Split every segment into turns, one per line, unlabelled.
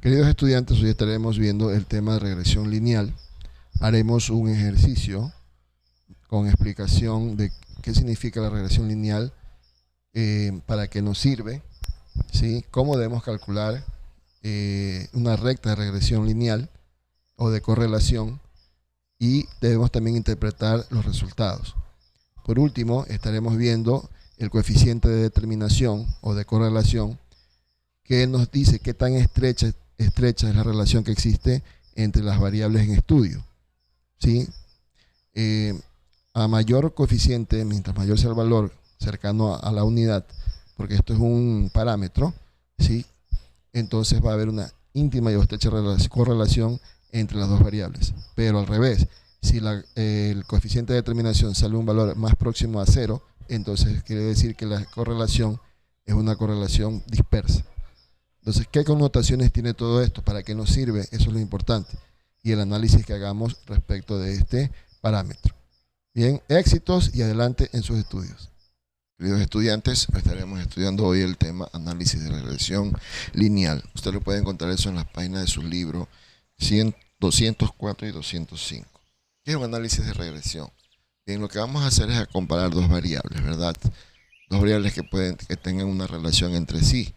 Queridos estudiantes, hoy estaremos viendo el tema de regresión lineal. Haremos un ejercicio con explicación de qué significa la regresión lineal, para qué nos sirve, ¿sí? Cómo debemos calcular una recta de regresión lineal o de correlación, y debemos también interpretar los resultados. Por último, estaremos viendo el coeficiente de determinación o de correlación, que nos dice qué tan estrecha es la relación que existe entre las variables en estudio, ¿sí? A mayor coeficiente, mientras mayor sea el valor cercano a la unidad, porque esto es un parámetro, ¿sí? Entonces va a haber una íntima y estrecha correlación entre las dos variables. Pero al revés, si el coeficiente de determinación sale un valor más próximo a cero, entonces quiere decir que la correlación es una correlación dispersa. Entonces, ¿qué connotaciones tiene todo esto? ¿Para qué nos sirve? Eso es lo importante. Y el análisis que hagamos respecto de este parámetro. Bien, éxitos y adelante en sus estudios. Queridos estudiantes, estaremos estudiando hoy el tema análisis de regresión lineal. Usted lo puede encontrar eso en las páginas de sus libros 204 y 205. ¿Qué es un análisis de regresión? Bien, lo que vamos a hacer es comparar dos variables, ¿verdad? Dos variables que tengan una relación entre sí.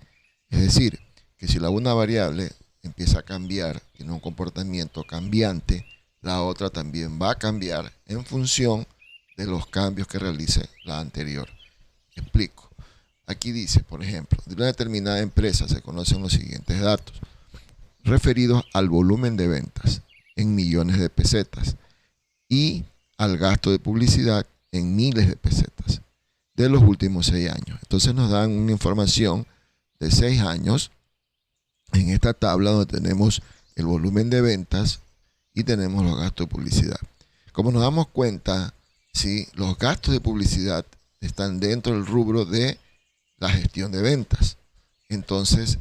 Es decir, que si una variable empieza a cambiar, tiene un comportamiento cambiante, la otra también va a cambiar en función de los cambios que realice la anterior. Explico. Aquí dice, por ejemplo, de una determinada empresa se conocen los siguientes datos referidos al volumen de ventas en millones de pesetas y al gasto de publicidad en miles de pesetas de los últimos 6 años. Entonces nos dan una información de 6 años en esta tabla, donde tenemos el volumen de ventas y tenemos los gastos de publicidad. Como nos damos cuenta, ¿sí?, los gastos de publicidad están dentro del rubro de la gestión de ventas. Entonces,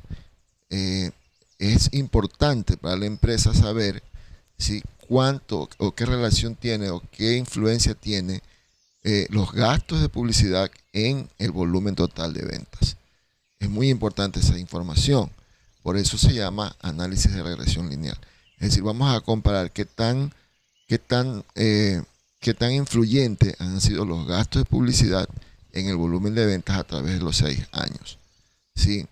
es importante para la empresa saber, ¿sí?, cuánto o qué relación tiene o qué influencia tiene los gastos de publicidad en el volumen total de ventas. Es muy importante esa información. Por eso se llama análisis de regresión lineal. Es decir, vamos a comparar qué tan influyentes han sido los gastos de publicidad en el volumen de ventas a través de los 6 años. ¿Sí?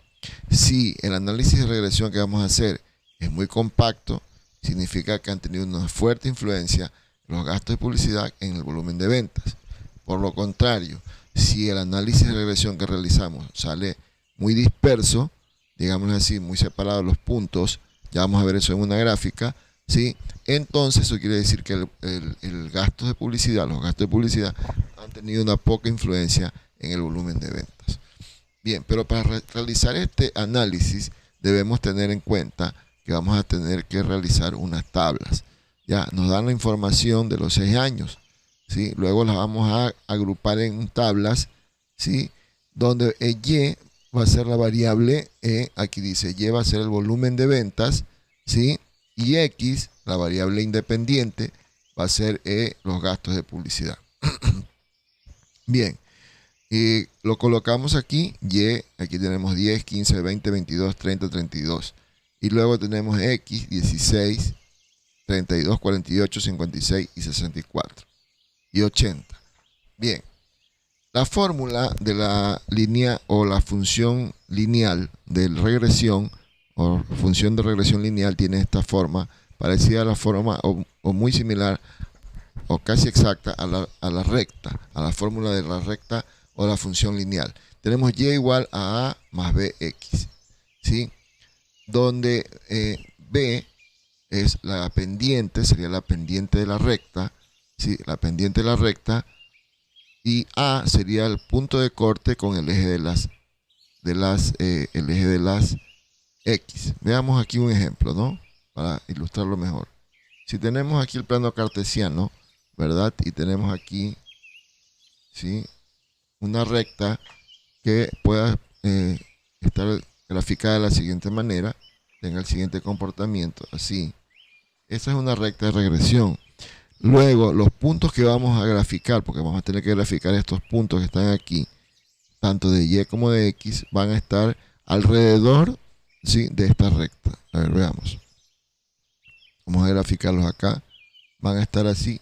Si el análisis de regresión que vamos a hacer es muy compacto, significa que han tenido una fuerte influencia los gastos de publicidad en el volumen de ventas. Por lo contrario, si el análisis de regresión que realizamos sale muy disperso, digamos así, muy separados los puntos, ya vamos a ver eso en una gráfica, ¿sí?, entonces eso quiere decir que el gasto de publicidad, los gastos de publicidad han tenido una poca influencia en el volumen de ventas. Bien, pero para realizar este análisis debemos tener en cuenta que vamos a tener que realizar unas tablas. Ya nos dan la información de los 6 años, ¿sí? Luego las vamos a agrupar en tablas, ¿sí?, donde Y va a ser la variable, aquí dice Y va a ser el volumen de ventas, ¿sí?, y X, la variable independiente, va a ser los gastos de publicidad. Bien, lo colocamos aquí, Y, aquí tenemos 10, 15, 20, 22, 30, 32. Y luego tenemos X, 16, 32, 48, 56 y 64. Y 80. Bien, la fórmula de la línea o la función lineal de regresión o función de regresión lineal tiene esta forma, parecida a la forma o muy similar o casi exacta a la recta, a la fórmula de la recta o la función lineal. Tenemos Y igual a más BX, ¿sí?, donde B es la pendiente, sería la pendiente de la recta, ¿sí?, la pendiente de la recta, y A sería el punto de corte con el eje de las X. Veamos aquí un ejemplo, ¿no?, para ilustrarlo mejor. Si tenemos aquí el plano cartesiano, ¿verdad?, y tenemos aquí, ¿sí?, una recta que pueda estar graficada de la siguiente manera, tenga el siguiente comportamiento, así. Esa es una recta de regresión. Luego, los puntos que vamos a graficar, porque vamos a tener que graficar estos puntos que están aquí, tanto de Y como de X, van a estar alrededor, ¿sí?, de esta recta. A ver, veamos. Vamos a graficarlos acá. Van a estar así,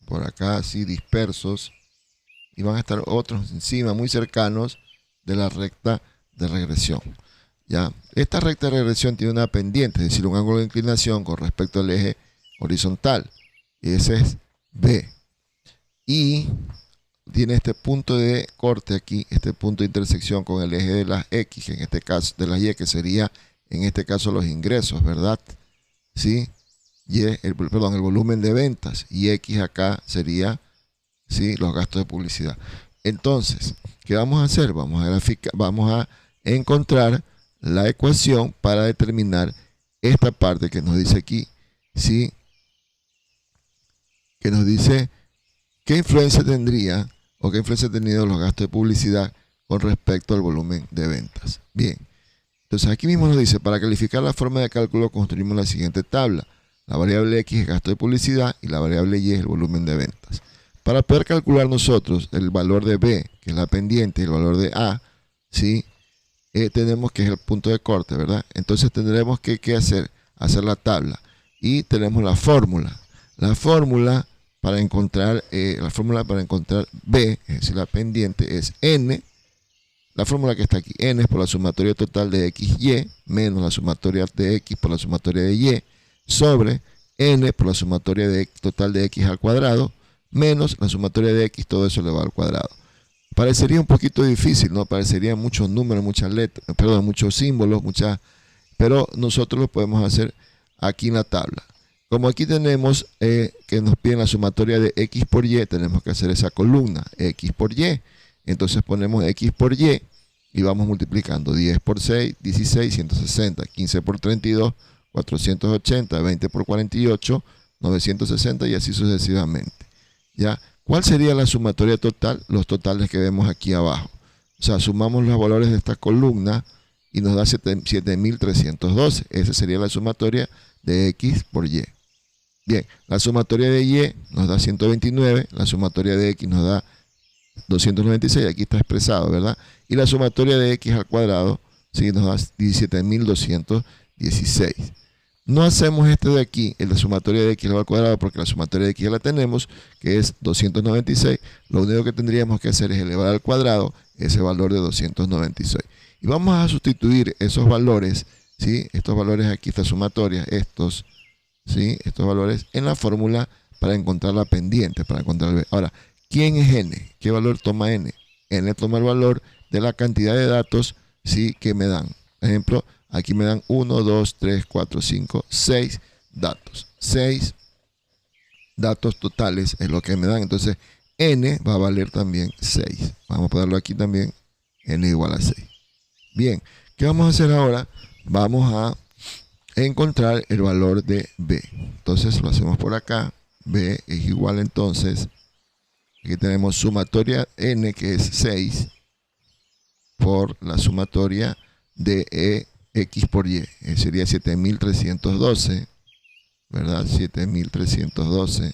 por acá, así dispersos. Y van a estar otros encima, muy cercanos de la recta de regresión. ¿Ya? Esta recta de regresión tiene una pendiente, es decir, un ángulo de inclinación con respecto al eje horizontal. Y ese es B. Y tiene este punto de corte aquí, este punto de intersección con el eje de las X, que en este caso, de las Y, que sería en este caso los ingresos, ¿verdad? ¿Sí? Y el volumen de ventas. Y X acá sería, ¿sí?, los gastos de publicidad. Entonces, ¿qué vamos a hacer? Vamos a encontrar la ecuación para determinar esta parte que nos dice aquí, ¿sí?, que nos dice qué influencia tendría o qué influencia han tenido los gastos de publicidad con respecto al volumen de ventas. Bien, entonces aquí mismo nos dice, para calificar la forma de cálculo construimos la siguiente tabla. La variable X es gasto de publicidad y la variable Y es el volumen de ventas. Para poder calcular nosotros el valor de B, que es la pendiente, y el valor de A, ¿sí?, tenemos que es el punto de corte, ¿verdad? Entonces tendremos que hacer la tabla. Y tenemos la fórmula. La fórmula para encontrar B, es decir, la pendiente, es N. La fórmula que está aquí, N es por la sumatoria total de X, Y, menos la sumatoria de X por la sumatoria de Y, sobre N por la sumatoria total de X al cuadrado, menos la sumatoria de X, todo eso elevado al cuadrado. Parecería un poquito difícil, ¿no? Parecerían muchos números, muchas letras, perdón, muchos símbolos, pero nosotros lo podemos hacer aquí en la tabla. Como aquí tenemos que nos piden la sumatoria de X por Y, tenemos que hacer esa columna, X por Y. Entonces ponemos X por Y y vamos multiplicando. 10 por 6, 16, 160. 15 por 32, 480. 20 por 48, 960 y así sucesivamente. ¿Ya? ¿Cuál sería la sumatoria total? Los totales que vemos aquí abajo. O sea, sumamos los valores de esta columna y nos da 7.312. Esa sería la sumatoria de X por Y. Bien, la sumatoria de Y nos da 129, la sumatoria de X nos da 296, aquí está expresado, ¿verdad? Y la sumatoria de X al cuadrado, ¿sí?, nos da 17.216. No hacemos este de aquí, la sumatoria de X al cuadrado, porque la sumatoria de X ya la tenemos, que es 296. Lo único que tendríamos que hacer es elevar al cuadrado ese valor de 296. Y vamos a sustituir esos valores, ¿sí?, estos valores aquí, esta sumatoria, estos, ¿sí?, estos valores en la fórmula para encontrar la pendiente, para encontrar el B. Ahora, ¿quién es N? ¿Qué valor toma N? N toma el valor de la cantidad de datos, ¿sí?, que me dan. Por ejemplo, aquí me dan 1, 2, 3, 4, 5, 6 datos. 6 datos totales es lo que me dan. Entonces, N va a valer también 6. Vamos a ponerlo aquí también, N igual a 6. Bien, ¿qué vamos a hacer ahora? Vamos a encontrar el valor de B. Entonces, lo hacemos por acá. B es igual entonces, aquí tenemos sumatoria N, que es 6, por la sumatoria de X por Y, sería 7.312, ¿verdad? 7.312,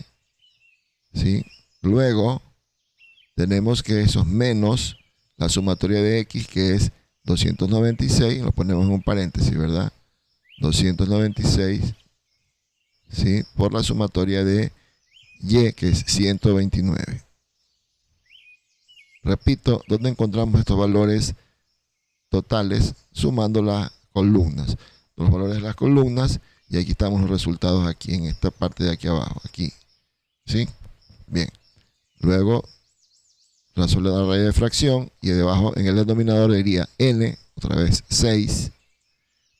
¿sí? Luego tenemos que esos menos la sumatoria de X, que es 296, lo ponemos en un paréntesis, ¿verdad? 296, ¿sí?, por la sumatoria de Y, que es 129. Repito, ¿dónde encontramos estos valores totales? Sumando las columnas. Los valores de las columnas, y aquí estamos los resultados aquí en esta parte de aquí abajo, aquí. ¿Sí? Bien. Luego, resuelve la raíz de fracción y debajo en el denominador iría N, otra vez 6,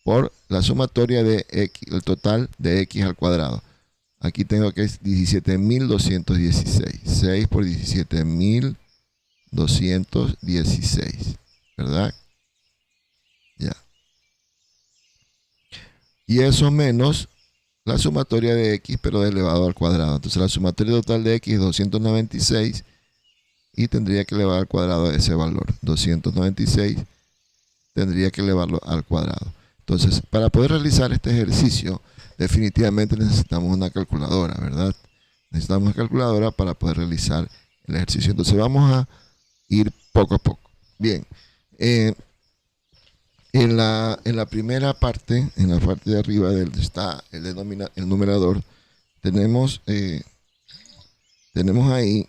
por la sumatoria de X, el total de X al cuadrado. Aquí tengo que es 17.216. 6 por 17.216, ¿verdad? Ya. Y eso menos la sumatoria de X, pero de elevado al cuadrado. Entonces la sumatoria total de X es 296 y tendría que elevar al cuadrado ese valor. 296 tendría que elevarlo al cuadrado. Entonces, para poder realizar este ejercicio, definitivamente necesitamos una calculadora, ¿verdad? Necesitamos una calculadora para poder realizar el ejercicio. Entonces vamos a ir poco a poco. Bien. En la primera parte, en la parte de arriba donde está el numerador, tenemos ahí,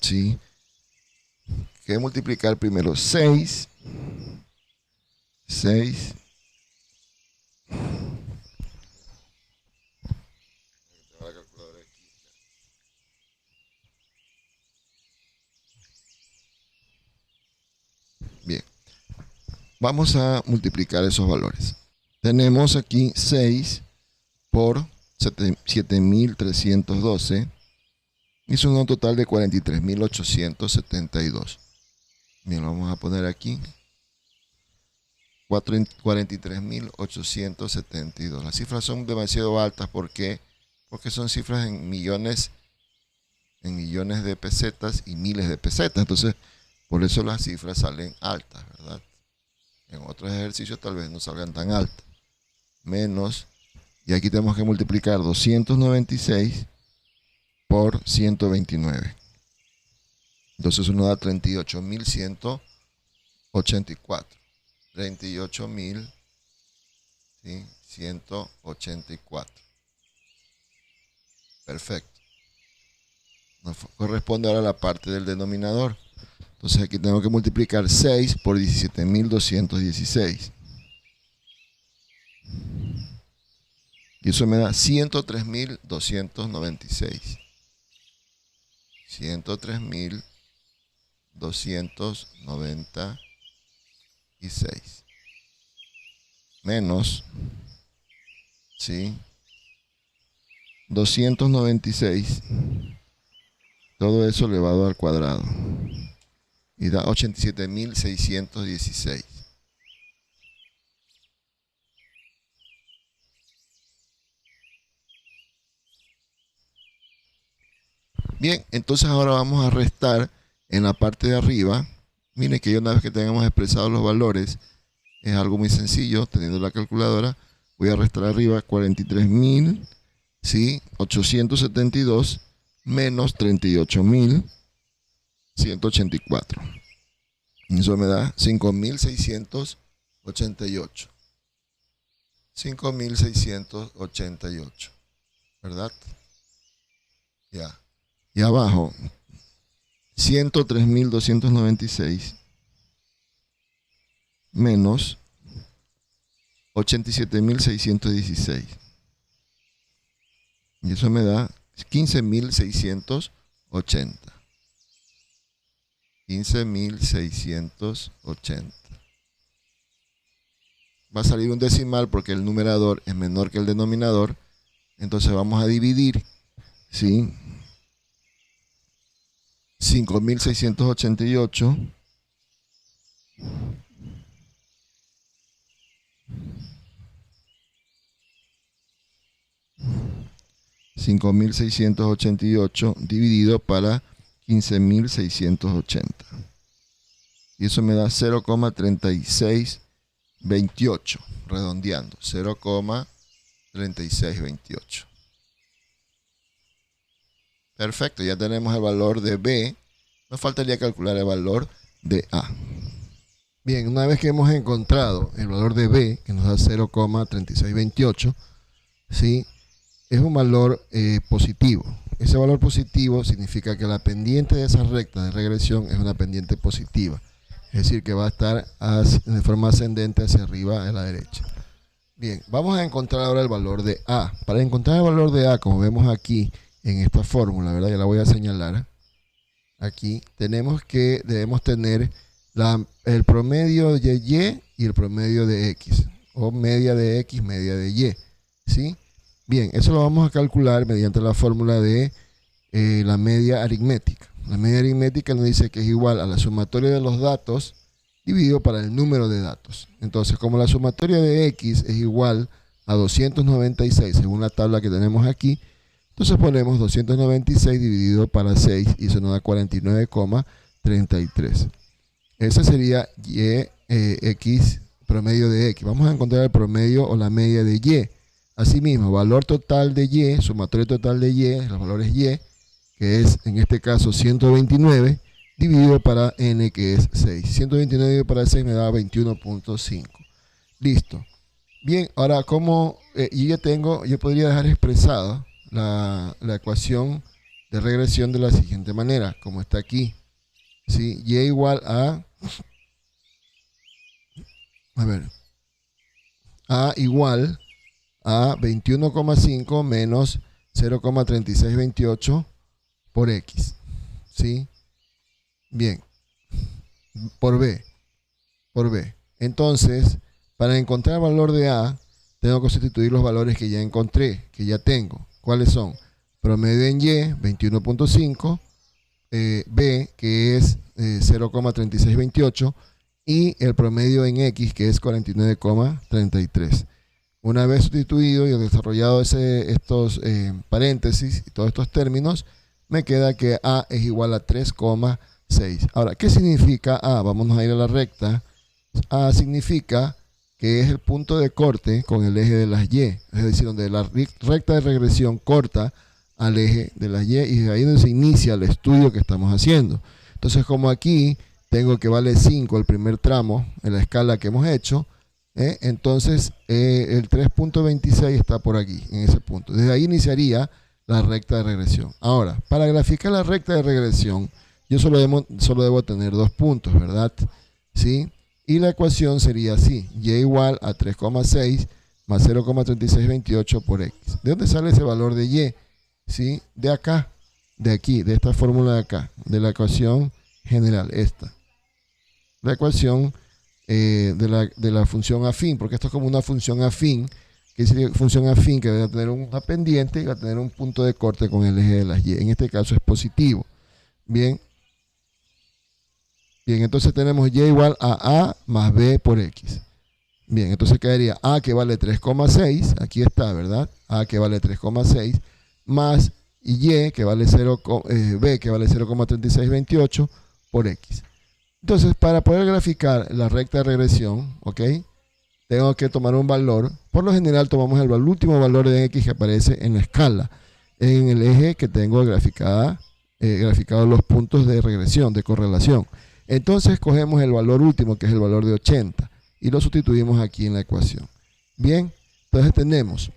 ¿sí?, que multiplicar primero 6. Bien, vamos a multiplicar esos valores. Tenemos aquí 6 por 7.312. Hizo un total de 43.872. Bien, lo vamos a poner aquí. 43.872. Las cifras son demasiado altas porque son cifras en millones de pesetas y miles de pesetas. Entonces, por eso las cifras salen altas, ¿verdad? En otros ejercicios tal vez no salgan tan altas. Menos, y aquí tenemos que multiplicar 296 por 129. Entonces eso nos da 38.184. 38.184. Perfecto. Nos corresponde ahora la parte del denominador. Entonces aquí tengo que multiplicar 6 por 17.216. Y eso me da 103.296. 103.296. Menos, ¿sí?, 296. Todo eso elevado al cuadrado. Y da 87.616. Bien, entonces ahora vamos a restar en la parte de arriba. Miren que una vez que tengamos expresados los valores, es algo muy sencillo. Teniendo la calculadora, voy a restar arriba 43.000, ¿sí?, 872 menos 38.184. Eso me da 5.688. 5.688, ¿verdad? Ya. Y abajo, 103.296 menos 87.616. Y eso me da 15.680. 15.680. Va a salir un decimal porque el numerador es menor que el denominador. Entonces vamos a dividir, ¿sí?, 5.688 dividido para 15.680. Y eso me da 0,3628, redondeando, 0,3628. Perfecto, ya tenemos el valor de B. Nos faltaría calcular el valor de A. Bien, una vez que hemos encontrado el valor de B, que nos da 0,3628, ¿sí?, es un valor positivo. Ese valor positivo significa que la pendiente de esa recta de regresión es una pendiente positiva. Es decir, que va a estar de forma ascendente hacia arriba a la derecha. Bien, vamos a encontrar ahora el valor de A. Para encontrar el valor de A, como vemos aquí en esta fórmula, ¿verdad?, ya la voy a señalar. Aquí debemos tener el promedio de Y y el promedio de X. O media de X, media de Y. ¿Sí? Bien, eso lo vamos a calcular mediante la fórmula de la media aritmética. La media aritmética nos dice que es igual a la sumatoria de los datos dividido para el número de datos. Entonces, como la sumatoria de X es igual a 296, según la tabla que tenemos aquí, entonces ponemos 296 dividido para 6 y eso nos da 49,33. Ese sería X, promedio de X. Vamos a encontrar el promedio o la media de Y. Asimismo, valor total de Y, sumatorio total de Y, los valores Y, que es en este caso 129, dividido para n, que es 6. 129 dividido para 6 me da 21.5. Listo. Bien, ahora como yo podría dejar expresada la ecuación de regresión de la siguiente manera, como está aquí. ¿Sí? Y igual a igual a 21,5 menos 0,3628 por X. ¿Sí? Bien. Por B. Entonces, para encontrar el valor de A, tengo que sustituir los valores que ya encontré, que ya tengo. ¿Cuáles son? Promedio en Y, 21.5, B, que es 0,3628, y el promedio en X, que es 49,33. Una vez sustituido y desarrollado estos paréntesis y todos estos términos, me queda que A es igual a 3,6. Ahora, ¿qué significa A? Vamos a ir a la recta. A significa que es el punto de corte con el eje de las Y, es decir, donde la recta de regresión corta al eje de las Y, y de ahí donde se inicia el estudio que estamos haciendo. Entonces, como aquí tengo que vale 5 el primer tramo en la escala que hemos hecho, entonces el 3.26 está por aquí, en ese punto. Desde ahí iniciaría la recta de regresión. Ahora, para graficar la recta de regresión, yo solo debo tener 2 puntos, ¿verdad? ¿Sí? Y la ecuación sería así: Y igual a 3,6 más 0,3628 por X. ¿De dónde sale ese valor de Y? ¿Sí? De acá, de aquí, de esta fórmula de acá, de la ecuación general, esta. La ecuación de la función afín, porque esto es como una función afín, que sería función afín que va a tener una pendiente y va a tener un punto de corte con el eje de las Y. En este caso es positivo. Bien, entonces tenemos Y igual a más B por X. Bien, entonces quedaría A, que vale 3,6, aquí está, ¿verdad? A, que vale 3,6, más Y, que vale B, que vale 0,3628 por X. Entonces, para poder graficar la recta de regresión, ¿ok?, tengo que tomar un valor. Por lo general tomamos el último valor de X que aparece en la escala, en el eje que tengo graficados los puntos de regresión, de correlación. Entonces cogemos el valor último, que es el valor de 80, y lo sustituimos aquí en la ecuación. Bien, entonces tenemos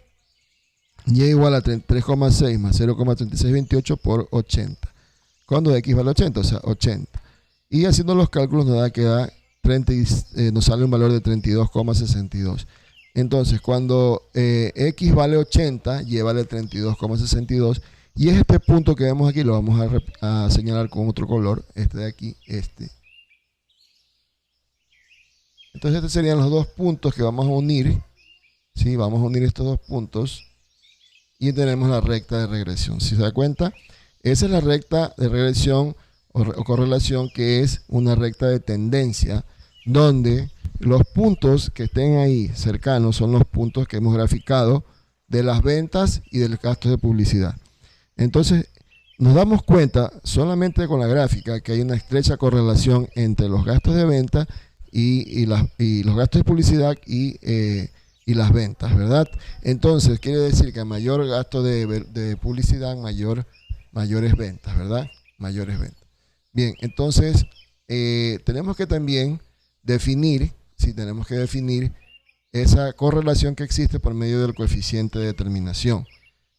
Y igual a 3,6 más 0,3628 por 80. Cuando X vale 80, o sea, 80. Y haciendo los cálculos nos sale un valor de 32,62. Entonces, cuando X vale 80, Y vale 32,62. Y es este punto que vemos aquí, lo vamos a señalar con otro color, este de aquí, este. Entonces, estos serían los dos puntos que vamos a unir. ¿Sí? Vamos a unir estos dos puntos y tenemos la recta de regresión. Si se da cuenta, esa es la recta de regresión o correlación, que es una recta de tendencia, donde los puntos que estén ahí cercanos son los puntos que hemos graficado de las ventas y de los gastos de publicidad. Entonces, nos damos cuenta solamente con la gráfica que hay una estrecha correlación entre los gastos de venta y los gastos de publicidad y las ventas, ¿verdad? Entonces, quiere decir que a mayor gasto de publicidad, mayores ventas, ¿verdad? Mayores ventas. Bien, entonces, tenemos que también definir esa correlación que existe por medio del coeficiente de determinación.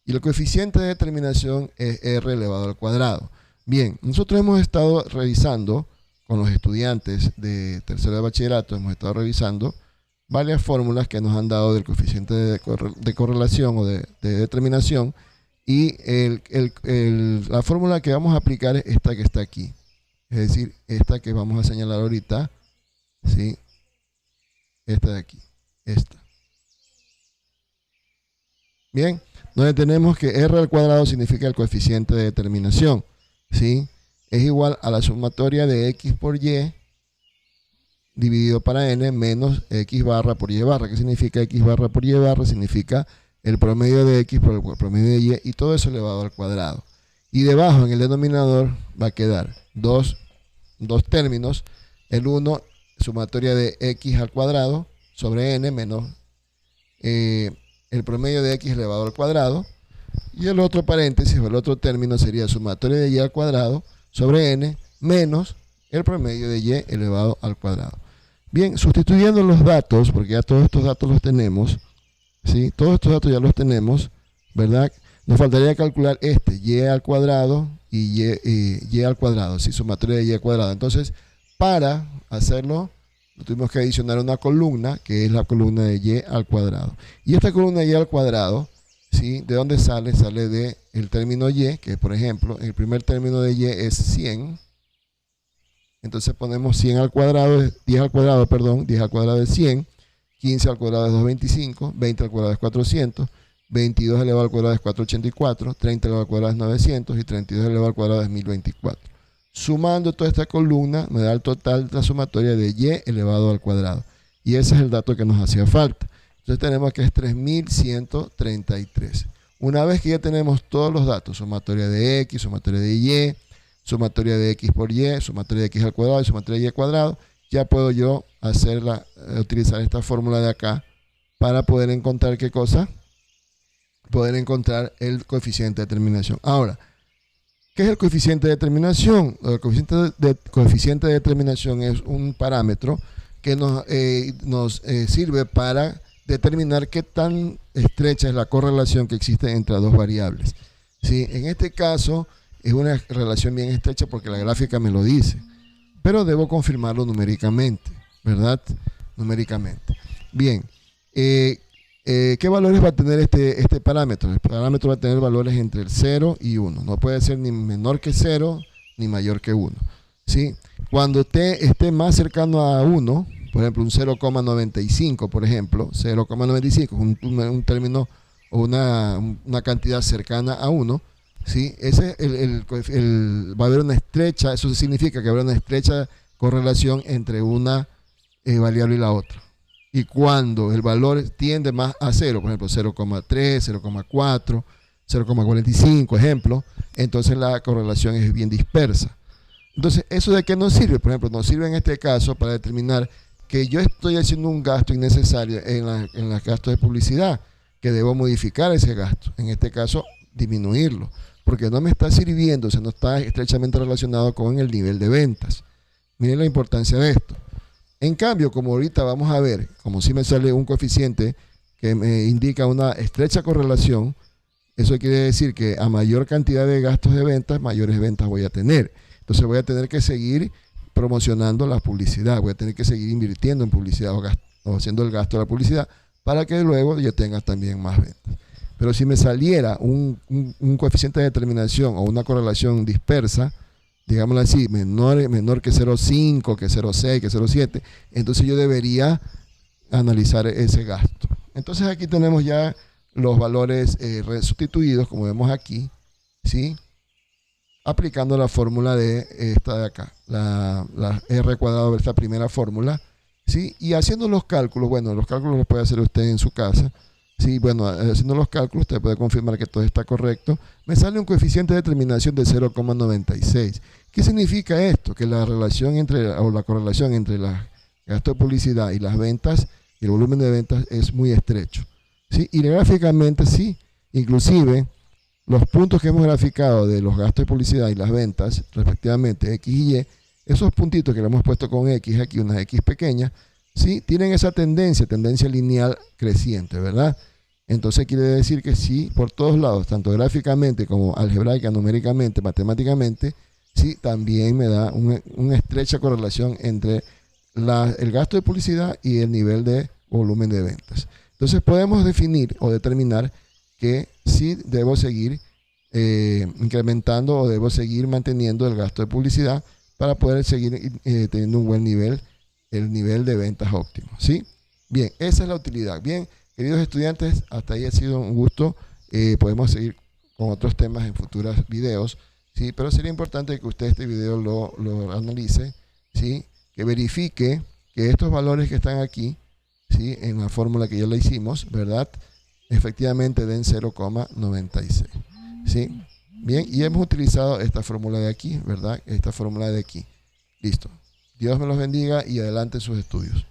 Y el coeficiente de determinación es R elevado al cuadrado. Bien, nosotros hemos estado revisando con los estudiantes de tercero de bachillerato, hemos estado revisando varias fórmulas que nos han dado del coeficiente de correlación o de determinación, y la fórmula que vamos a aplicar es esta que está aquí, es decir, esta que vamos a señalar ahorita, ¿sí? Esta de aquí, esta. Bien, donde tenemos que R al cuadrado significa el coeficiente de determinación, ¿sí? Es igual a la sumatoria de X por Y dividido para N menos X barra por Y barra. ¿Qué significa X barra por Y barra? Significa el promedio de X por el promedio de Y, y todo eso elevado al cuadrado. Y debajo en el denominador va a quedar dos términos. El uno, sumatoria de X al cuadrado sobre N menos el promedio de X elevado al cuadrado. Y el otro paréntesis, o el otro término sería sumatoria de Y al cuadrado sobre N menos el promedio de y elevado al cuadrado. Bien, sustituyendo los datos, porque ya todos estos datos los tenemos, ¿sí? Todos estos datos ya los tenemos, ¿verdad? Nos faltaría calcular y al cuadrado y y al cuadrado, ¿sí? Sumatoria de y al cuadrado. Entonces, para hacerlo, tuvimos que adicionar una columna, que es la columna de y al cuadrado. Y esta columna de y al cuadrado, ¿sí? ¿De dónde sale? Sale del término y, que por ejemplo, el primer término de y es 100. Entonces ponemos 100 al cuadrado, 10 al cuadrado, perdón, 10 al cuadrado es 100, 15 al cuadrado es 225, 20 al cuadrado es 400, 22 elevado al cuadrado es 484, 30 elevado al cuadrado es 900 y 32 elevado al cuadrado es 1024. Sumando toda esta columna me da el total de la sumatoria de y elevado al cuadrado. Y ese es el dato que nos hacía falta. Entonces tenemos que es 3133. Una vez que ya tenemos todos los datos, sumatoria de x, sumatoria de y, sumatoria de x por y, sumatoria de x al cuadrado y sumatoria de y al cuadrado, ya puedo yo utilizar esta fórmula de acá para poder encontrar ¿qué cosa? Poder encontrar el coeficiente de determinación. Ahora, ¿qué es el coeficiente de determinación? El coeficiente de determinación es un parámetro que nos sirve para determinar qué tan estrecha es la correlación que existe entre las dos variables. ¿Sí? En este caso es una relación bien estrecha porque la gráfica me lo dice, pero debo confirmarlo numéricamente, ¿verdad? Numéricamente. Bien, ¿qué valores va a tener este parámetro? El parámetro va a tener valores entre el 0 y 1. No puede ser ni menor que 0 ni mayor que 1. ¿Sí? Cuando esté más cercano a 1, por ejemplo, un 0,95, por ejemplo, 0,95 es un término o una cantidad cercana a 1, ¿sí? Ese va a haber una estrecha, eso significa que habrá una estrecha correlación entre una variable y la otra. Y cuando el valor tiende más a 0, por ejemplo 0,3, 0,4, 0,45, ejemplo, entonces la correlación es bien dispersa. Entonces, ¿eso de qué nos sirve? Por ejemplo, nos sirve en este caso para determinar que yo estoy haciendo un gasto innecesario en los gastos de publicidad, que debo modificar ese gasto. En este caso, disminuirlo, porque no me está sirviendo, o sea, no está estrechamente relacionado con el nivel de ventas. Miren la importancia de esto. En cambio, como ahorita vamos a ver, como si me sale un coeficiente que me indica una estrecha correlación, eso quiere decir que a mayor cantidad de gastos de ventas, mayores ventas voy a tener. Entonces voy a tener que seguir promocionando la publicidad, voy a tener que seguir invirtiendo en publicidad o haciendo el gasto de la publicidad para que luego yo tenga también más ventas. Pero si me saliera un coeficiente de determinación o una correlación dispersa, digámoslo así, menor que 0,5, que 0,6, que 0,7, entonces yo debería analizar ese gasto. Entonces aquí tenemos ya los valores sustituidos, como vemos aquí, ¿sí? Aplicando la fórmula de esta de acá, la R cuadrado de esta primera fórmula, ¿sí? Y haciendo los cálculos, bueno, los cálculos los puede hacer usted en su casa, ¿sí? Bueno, haciendo los cálculos usted puede confirmar que todo está correcto. Me sale un coeficiente de determinación de 0,96. ¿Qué significa esto? Que la relación la correlación entre los gastos de publicidad y las ventas y el volumen de ventas es muy estrecho, ¿sí? Y gráficamente sí, inclusive los puntos que hemos graficado de los gastos de publicidad y las ventas, respectivamente X y Y, esos puntitos que le hemos puesto con X aquí, unas X pequeñas, ¿sí? Tienen esa tendencia lineal creciente, ¿verdad? Entonces quiere decir que sí, por todos lados, tanto gráficamente como algebraica, numéricamente, matemáticamente, sí, también me da una estrecha correlación entre el gasto de publicidad y el nivel de volumen de ventas. Entonces podemos definir o determinar que sí debo seguir incrementando o debo seguir manteniendo el gasto de publicidad para poder seguir teniendo un buen nivel, el nivel de ventas óptimo, ¿sí? Bien, esa es la utilidad. Bien, queridos estudiantes, hasta ahí ha sido un gusto. Podemos seguir con otros temas en futuros videos, ¿sí? Pero sería importante que usted este video lo analice, ¿sí? Que verifique que estos valores que están aquí, ¿sí? En la fórmula que ya la hicimos, ¿verdad? Efectivamente den 0,96, ¿sí? Bien, y hemos utilizado esta fórmula de aquí, ¿verdad? Esta fórmula de aquí. Listo. Dios me los bendiga y adelante sus estudios.